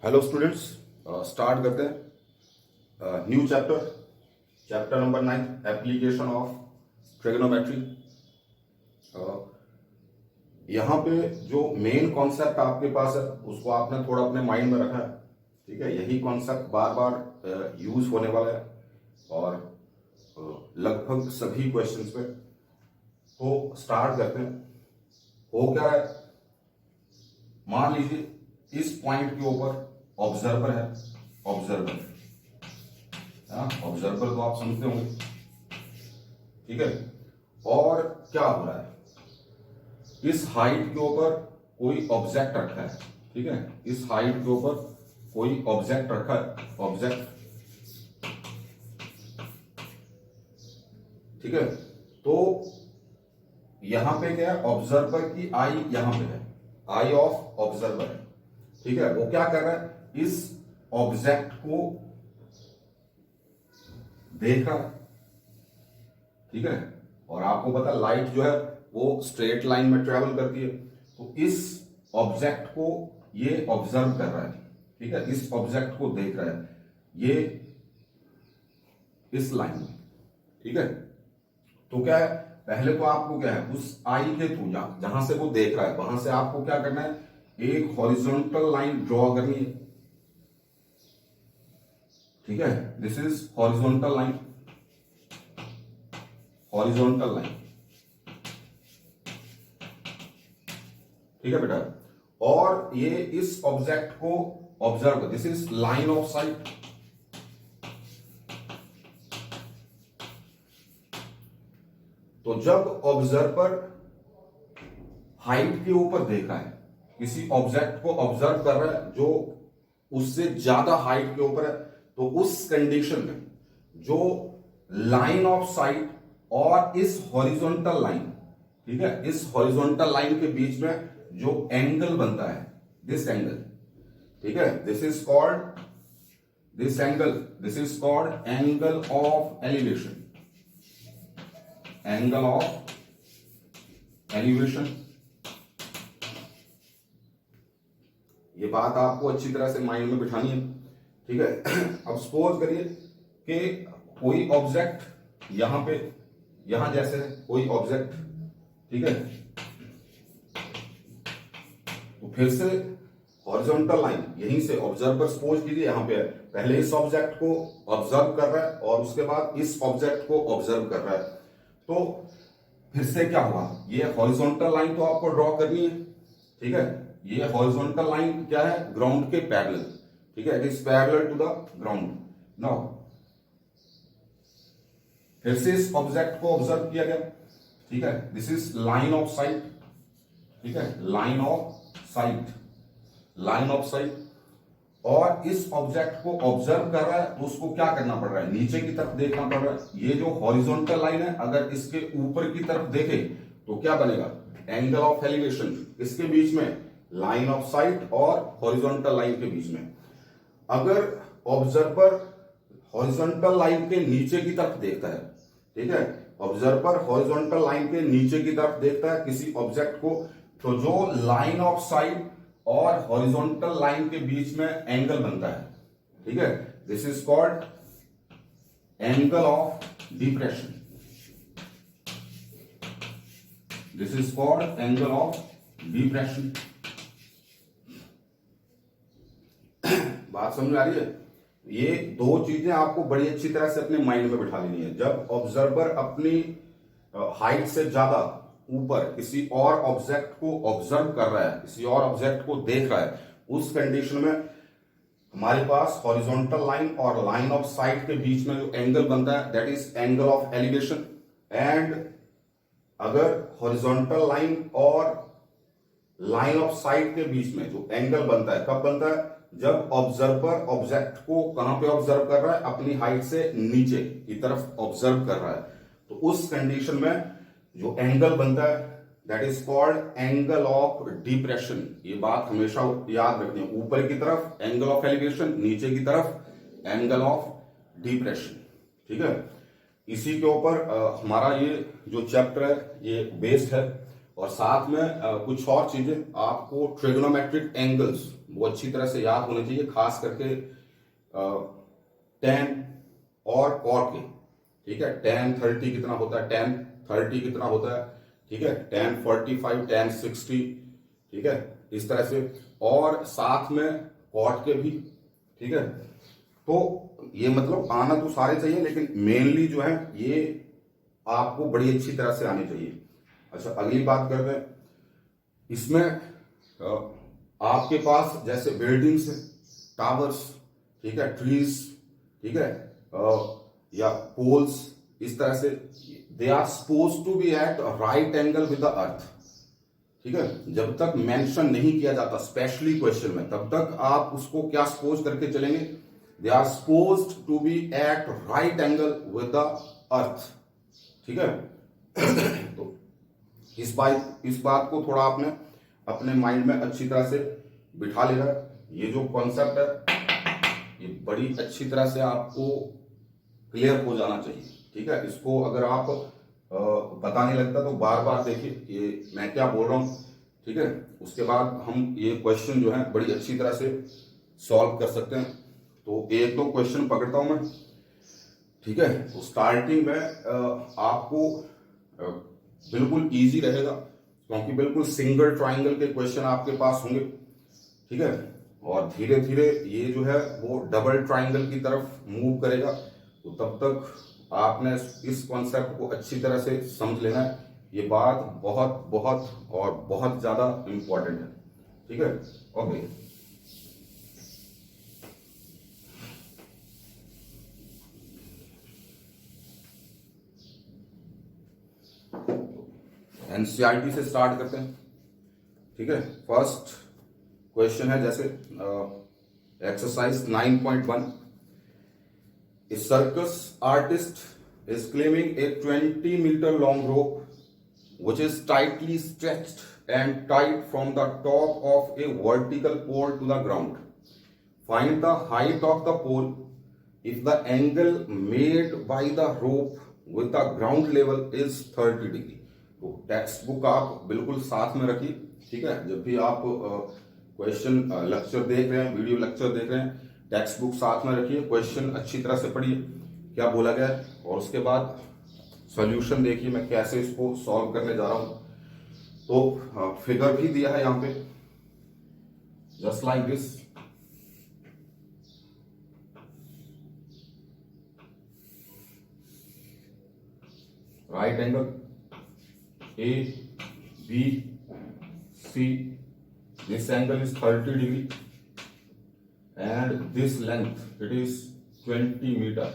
Hello students, start करते हैं new chapter. Chapter number 9, application of trigonometry. यहाँ पे जो मेन कॉन्सेप्ट आपके पास है उसको आपने थोड़ा अपने माइंड में रखा है। ठीक है, यही कॉन्सेप्ट बार बार यूज होने वाला है और लगभग सभी क्वेश्चंस पे। तो स्टार्ट करते हैं। हो क्या है, मान लीजिए इस पॉइंट के ऊपर ऑब्जर्वर है। ऑब्जर्वर, ऑब्जर्वर तो आप समझते होंगे। ठीक है, और क्या हो रहा है, इस हाइट के ऊपर कोई ऑब्जेक्ट रखा है। ठीक है, इस हाइट के ऊपर कोई ऑब्जेक्ट रखा है, ऑब्जेक्ट। ठीक है, तो यहां पे क्या है, ऑब्जर्वर की आई यहां पे है, आई ऑफ ऑब्जर्वर है। ठीक है, वो क्या कर रहा है, इस ऑब्जेक्ट को देख रहा है। ठीक है, और आपको पता लाइट जो है वो स्ट्रेट लाइन में ट्रेवल करती है, तो इस ऑब्जेक्ट को ये ऑब्जर्व कर रहा है। ठीक है, इस ऑब्जेक्ट को देख रहा है ये इस लाइन में। ठीक है, तो क्या है, पहले तो आपको क्या है, उस आई के थ्रू जहां से वो देख रहा है वहां से आपको क्या करना है, एक हॉरिजॉन्टल लाइन ड्रॉ करनी है। ठीक है, this is horizontal line, horizontal line. ठीक है बेटा, और ये इस ऑब्जेक्ट को observe, this is line of site. तो जब ऑब्जर्वर हाइट के ऊपर देख रहा है, किसी ऑब्जेक्ट को ऑब्जर्व कर रहा है जो उससे ज्यादा हाइट के ऊपर है, तो उस कंडीशन में जो लाइन ऑफ साइट और इस हॉरिजॉन्टल लाइन, ठीक है, इस हॉरिजॉन्टल लाइन के बीच में जो एंगल बनता है, दिस एंगल, ठीक है, this is called, this angle, this is called angle of elevation, angle of elevation. ये बात आपको अच्छी तरह से माइंड में बिठानी है। ठीक है, अब सपोज करिए कि कोई ऑब्जेक्ट यहां पे, यहां जैसे कोई ऑब्जेक्ट, ठीक है, तो फिर से हॉरिजॉन्टल लाइन यहीं से ऑब्जर्वर सपोज कीजिए यहां पे है, पहले इस ऑब्जेक्ट को ऑब्जर्व कर रहा है और उसके बाद इस ऑब्जेक्ट को ऑब्जर्व कर रहा है। तो फिर से क्या हुआ, ये हॉरिजॉन्टल लाइन तो आपको ड्रॉ करनी है। ठीक है, ये हॉरिजॉन्टल लाइन क्या है, ग्राउंड के पैरेलल। ठीक है, it is parallel to the ground. Now फिर से इस ऑब्जेक्ट को ऑब्जर्व किया गया। ठीक है, this is line of site. ठीक है, line of site, line of site, और इस ऑब्जेक्ट को ऑब्जर्व कर रहा है तो उसको क्या करना पड़ रहा है, नीचे की तरफ देखना पड़ रहा है। ये जो हॉरिजॉन्टल लाइन है अगर इसके ऊपर की तरफ देखे तो क्या बनेगा, एंगल ऑफ एलिवेशन। इसके बीच में लाइन ऑफ साइट और हॉरिजॉन्टल लाइन के बीच में, अगर ऑब्जर्वर हॉरिजॉन्टल लाइन के नीचे की तरफ देखता है, ठीक है, ऑब्जर्वर हॉरिजॉन्टल लाइन के नीचे की तरफ देखता है किसी ऑब्जेक्ट को, तो जो लाइन ऑफ साइट और हॉरिजॉन्टल लाइन के बीच में एंगल बनता है, ठीक है, this is called angle of depression, this is called angle of depression. बात समझ में आ रही है? ये दो चीजें आपको बड़ी अच्छी तरह से अपने माइंड में बिठा लेनी है। जब ऑब्जर्वर अपनी हाइट से ज्यादा ऊपर किसी और ऑब्जेक्ट को ऑब्जर्व कर रहा है, किसी और ऑब्जेक्ट को देख रहा है, उस कंडीशन में हमारे पास हॉरिजॉन्टल लाइन और लाइन ऑफ साइट के बीच में जो एंगल बनता है that is angle of elevation. And अगर हॉरिजॉन्टल लाइन और लाइन ऑफ साइट के बीच में जो एंगल बनता है, कब बनता है, जब ऑब्जर्वर ऑब्जेक्ट को कहां पे ऑब्जर्व कर रहा है, अपनी हाइट से नीचे की तरफ ऑब्जर्व कर रहा है, तो उस कंडीशन में जो एंगल बनता है that is called angle of depression. ये बात हमेशा याद रखनी है, ऊपर की तरफ एंगल ऑफ एलिवेशन, नीचे की तरफ एंगल ऑफ डिप्रेशन। ठीक है, इसी के ऊपर हमारा ये जो चैप्टर है ये बेस्ड है। और साथ में कुछ और चीजें आपको ट्रिग्नोमेट्रिक एंगल्स वो अच्छी तरह से याद होने चाहिए, खास करके टेन और कॉट के। ठीक है, टेन 30 कितना होता है, टेन 30 कितना होता है, ठीक है, टेन 45, टेन 60, ठीक है, इस तरह से, और साथ में कॉट के भी। ठीक है, तो ये मतलब आना तो सारे चाहिए, लेकिन मेनली जो है ये आपको बड़ी अच्छी तरह से आनी चाहिए। अच्छा, अगली बात करते हैं इसमें। आपके पास जैसे बिल्डिंग्स, टावर्स, ठीक है, ट्रीज, ठीक है, या पोल्स, इस तरह से they are suppose to be at right angle with the earth. ठीक है, जब तक मेंशन नहीं किया जाता स्पेशली क्वेश्चन में, तब तक आप उसको क्या सपोज करके चलेंगे, they are suppose to be at right angle with the earth. ठीक है, तो इस बात को थोड़ा आपने अपने माइंड में अच्छी तरह से बिठा लेना। ये जो कॉन्सेप्ट है ये बड़ी अच्छी तरह से आपको क्लियर हो जाना चाहिए। ठीक है, इसको अगर आप पता नहीं लगता तो बार बार देखिए ये मैं क्या बोल रहा हूं। ठीक है, उसके बाद हम ये क्वेश्चन जो है बड़ी अच्छी तरह से सॉल्व कर सकते हैं। तो एक दो क्वेश्चन पकड़ता हूं मैं। ठीक है, तो स्टार्टिंग में आपको बिल्कुल इजी रहेगा, क्योंकि बिल्कुल सिंगल ट्राइंगल के क्वेश्चन आपके पास होंगे। ठीक है, और धीरे धीरे ये जो है वो डबल ट्राइंगल की तरफ मूव करेगा। तो तब तक आपने इस कॉन्सेप्ट को अच्छी तरह से समझ लेना है। ये बात बहुत बहुत और बहुत ज्यादा इंपॉर्टेंट है। ठीक है, ओके। एनसीईआरटी से स्टार्ट करते हैं। ठीक है, फर्स्ट क्वेश्चन है जैसे exercise 9.1। A circus artist is claiming a 20-meter long rope which is tightly stretched and tied from the top of a vertical pole to the ground. Find the height of the pole if the angle made by the rope with the ground level is 30 degree. तो text book आप बिल्कुल साथ में रखिए। ठीक है, जब भी आप क्वेश्चन लेक्चर देख रहे हैं, वीडियो लेक्चर देख रहे हैं, टेक्स्ट बुक साथ में रखिए, क्वेश्चन अच्छी तरह से पढ़िए क्या बोला गया है, और उसके बाद सॉल्यूशन देखिए मैं कैसे इसको सॉल्व करने जा रहा हूं। तो फिगर भी दिया है यहां पे, just like this. Right angle A, B, C. This angle is 30 degree and this length it is 20 meter.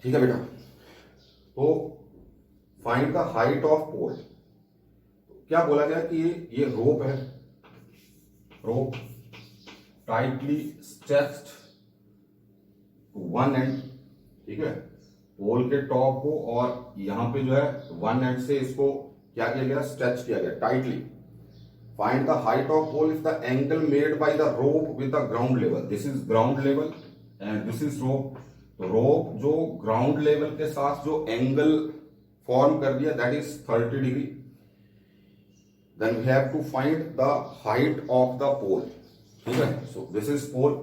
ठीक है बेटा, तो find the height of pole. क्या बोला गया कि ये रोप है, rope tightly stretched to one end. ठीक है, पोल के टॉप को और यहां पे जो है वन एंड से इसको क्या किया गया, स्ट्रेच किया गया tightly. Find the height of pole if the angle made by the rope with the ground level. This is ground level and this is rope. तो रोप जो ग्राउंड लेवल के साथ जो एंगल फॉर्म कर दिया that is 30 डिग्री। Then we have to find the height of the pole. ठीक है, सो दिस इज पोल।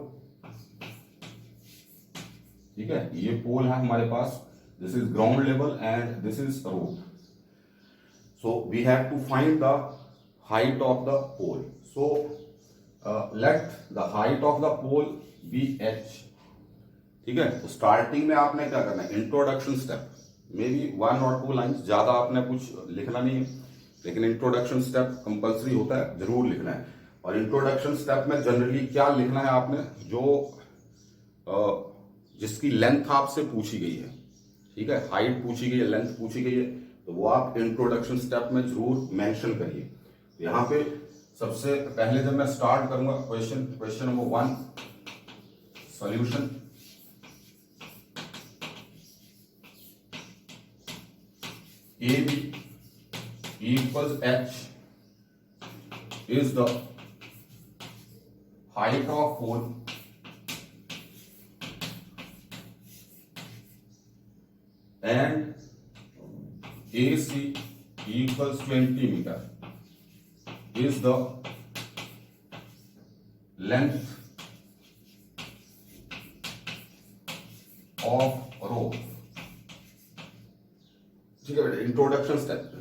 ठीक है, ये पोल है हमारे पास, this is ground level and this is rope. So we have to find the height of the pole. So let the height of the pole be h। ठीक है, तो starting में आपने क्या करना है, इंट्रोडक्शन स्टेप, मे बी 1 और 2 lines, ज्यादा आपने कुछ लिखना नहीं है, लेकिन इंट्रोडक्शन स्टेप कंपल्सरी होता है, जरूर लिखना है। और इंट्रोडक्शन स्टेप में जनरली क्या लिखना है आपने, जो जिसकी लेंथ आपसे पूछी गई है। ठीक है, हाइट पूछी गई है, लेंथ पूछी गई है, तो वो आप इंट्रोडक्शन स्टेप में जरूर मेंशन करिए। तो यहां पे सबसे पहले जब मैं स्टार्ट करूंगा question number 1, solution. AB equals h is the height of pole and AC equals 20 meter is the length of rope। ठीक है बेटा, इंट्रोडक्शन स्टेप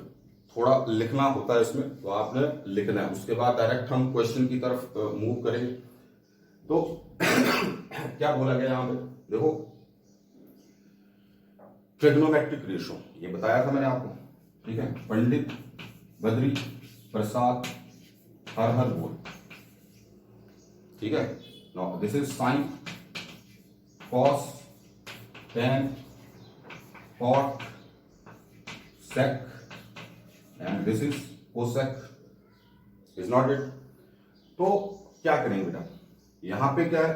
थोड़ा लिखना होता है इसमें, तो आपने लिखना है, उसके बाद डायरेक्ट हम क्वेश्चन की तरफ मूव करेंगे। तो क्या बोला गया यहां पे, देखो ट्रिग्नोमेट्रिक रेशो ये बताया था मैंने आपको, ठीक है। पंडित बद्री प्रसाद हर हर बोल, ठीक है। Now this is sine cos tan cot sec and this is cosec, is not it। तो क्या करेंगे बेटा, यहां पे क्या है,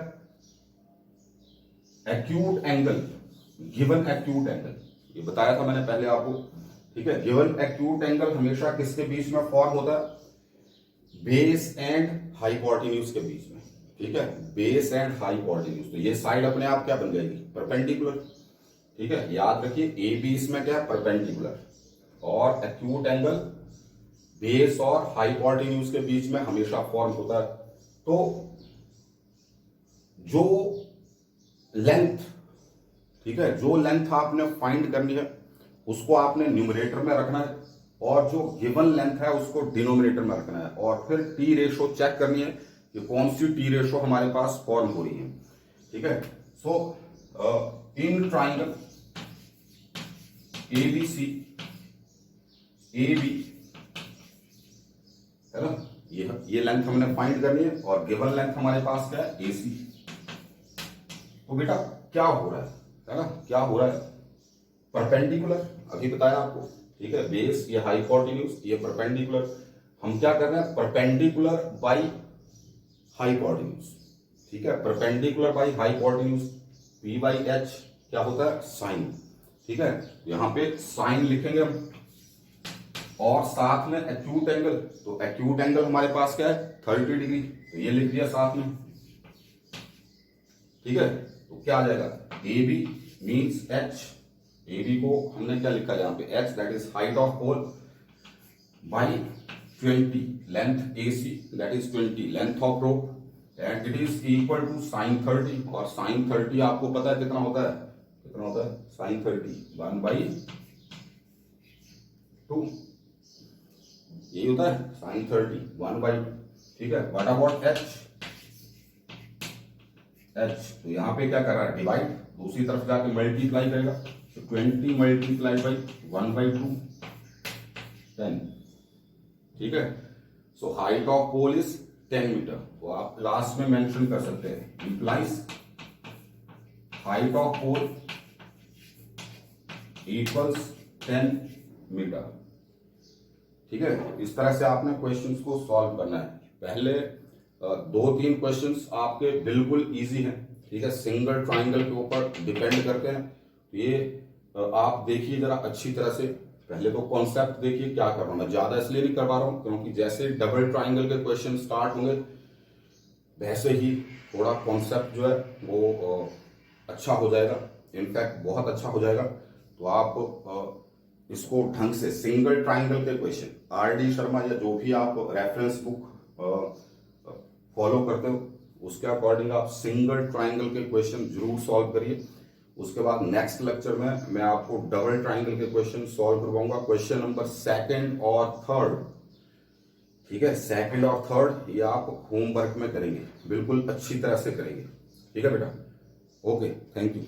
acute angle, given acute angle, ये बताया था मैंने पहले आपको, ठीक है। गिवन एक्यूट एंगल हमेशा किसके बीच में फॉर्म होता है, बेस एंड हाइपोटेन्यूज के बीच में, ठीक है। बेस एंड हाइपोटेन्यूज, तो ये साइड अपने आप क्या बन जाएगी, परपेंडिकुलर, ठीक है। याद रखिए ए बी इसमें क्या है, परपेंडिकुलर, और एक्यूट एंगल बेस और हाइपोटेन्यूज के बीच में हमेशा फॉर्म होता है। तो जो लेंथ, ठीक है, जो लेंथ आपने फाइंड करनी है उसको आपने न्यूमरेटर में रखना है, और जो गिवन लेंथ है उसको डिनोमिनेटर में रखना है, और फिर टी रेशो चेक करनी है कि कौन सी टी रेशो हमारे पास फॉर्म हो रही है, ठीक है। सो इन ट्राइंगल ABC AB है ना, ये लेंथ हमने फाइंड करनी है, और गिवन लेंथ हमारे पास क्या है, AC। तो बेटा क्या हो रहा है ना, क्या हो रहा है, परपेंडिकुलर, अभी बताया आपको, ठीक है। बेस, ये हाइपोटेन्यूज, ये परपेंडिकुलर, हम क्या कर रहे हैं, परपेंडिकुलर बाई हाइपोटेन्यूज, ठीक है। Perpendicular by hypotenuse, P by H क्या होता है, साइन, ठीक है। यहां पे साइन लिखेंगे हम, और साथ में एक्यूट एंगल, तो एक्यूट एंगल हमारे पास क्या है, 30 डिग्री, तो ये लिख दिया साथ में, ठीक है। तो क्या आ जाएगा, AB मीन्स H, AB को हमने क्या लिखा यहां पे, H that is height of pole, by 20 length AC that is 20 length of rope, and it is equal to sine 30, और साइन 30 आपको पता है कितना होता है, कितना होता है, साइन 30 1/2, यही होता है साइन 30 1/2, ठीक है। व्हाट अबाउट H, तो यहां पे क्या कर रहा है, डिवाइड, दूसरी तरफ जाके मल्टीप्लाई करेगा, तो 20 मल्टीप्लाई बाई 1/2 10, ठीक है। So height of pole is 10 metre, तो आप लास्ट में मेंशन कर सकते हैं, implies height of pole equals 10 metre, ठीक है। इस तरह से आपने क्वेश्चंस को सॉल्व करना है। पहले 2-3 क्वेश्चंस आपके बिल्कुल इजी हैं, ठीक है, सिंगल ट्राइंगल के ऊपर डिपेंड करते हैं। तो ये आप देखिए जरा अच्छी तरह से, पहले तो कॉन्सेप्ट देखिए क्या कर रहा हूं मैं, ज्यादा इसलिए नहीं करवा रहा हूं क्योंकि जैसे डबल ट्राइंगल के क्वेश्चन स्टार्ट होंगे वैसे ही थोड़ा कॉन्सेप्ट जो है वो अच्छा हो जाएगा, इनफैक्ट बहुत अच्छा हो जाएगा। तो आप इसको ढंग से सिंगल ट्राइंगल के क्वेश्चन, RD शर्मा या जो भी आप रेफरेंस बुक फॉलो करते हो उसके अकॉर्डिंग आप सिंगल ट्राइंगल के क्वेश्चन जरूर सॉल्व करिए। उसके बाद नेक्स्ट लेक्चर में मैं आपको डबल ट्राइंगल के क्वेश्चन सॉल्व करवाऊंगा, क्वेश्चन नंबर 2 और 3, ठीक है। 2 और 3 ये आप होमवर्क में करेंगे, बिल्कुल अच्छी तरह से करेंगे, ठीक है बेटा। Okay, thank you.